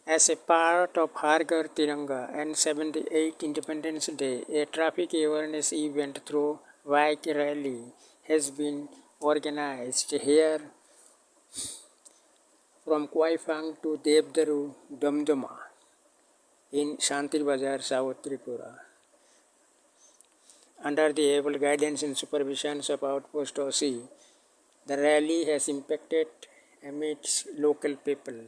As a part of Har Ghar Tiranga and 78th Independence Day, a traffic awareness event through bike rally has been organized here from Kwaifang to Devdaru Damdama in Shantir Bazar, South Tripura. Under the able guidance and supervision of Outpost OC, the rally has impacted amidst local people.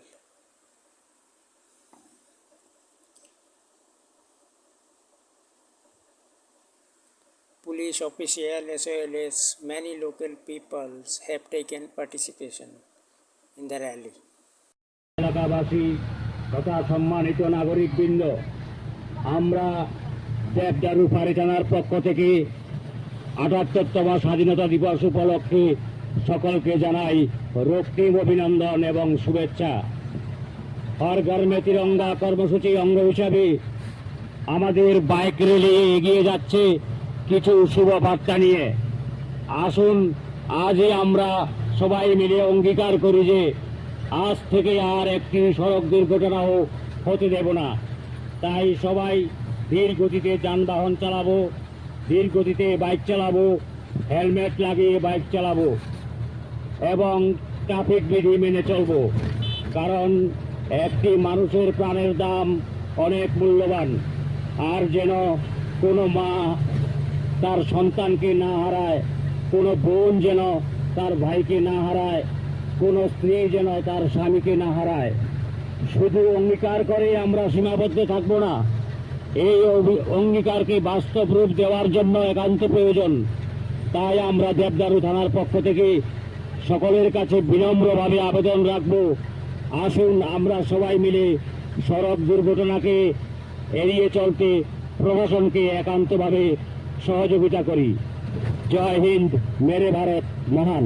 Police officials as well as many local peoples have taken participation in the rally. এলাকাবাসী তথা সম্মানিত নাগরিকবৃন্দ, আমরা দেবদারু ফাঁড়ি থানার পক্ষ থেকে ৭৮তম স্বাধীনতা দিবস উপলক্ষে সকলকে জানাই রক্তিম অভিনন্দন এবং শুভেচ্ছা। হর ঘর মে তিরঙ্গা কর্মসূচি অঙ্গ হিসাবে আমাদের বাইক র্যালি এগিয়ে যাচ্ছে কিছু শুভ বার্তা নিয়ে। আসুন আজই আমরা সবাই মিলে অঙ্গীকার করি যে আজ থেকে আর একটি সড়ক দুর্ঘটনাও হতে দেব না। তাই সবাই ধীর গতিতে যানবাহন চালাবো, ধীর গতিতে বাইক চালাবো, হেলমেট লাগিয়ে বাইক চালাবো এবং ট্রাফিক বিধি মেনে চলবো। কারণ একটি মানুষের প্রাণের দাম অনেক মূল্যবান। আর যেন কোনো মা তার সন্তানকে না হারায়, কোনো বোন যেন তার ভাইকে না হারায়, কোনো স্ত্রী যেন তার স্বামীকে না হারায়। শুধু অঙ্গীকার করে আমরা সীমাবদ্ধ থাকব না, এই অঙ্গীকারকে বাস্তব রূপ দেওয়ার জন্য একান্ত প্রয়োজন। তাই আমরা দেবদারু থানার পক্ষ থেকে সকলের কাছে বিনম্রভাবে আবেদন রাখব, আসুন আমরা সবাই মিলে সড়ক দুর্ঘটনাকে এড়িয়ে চলতে প্রশাসনকে একান্তভাবে সহযোগিতা করি। জয় হিন্দ, মেরে ভারত মহান।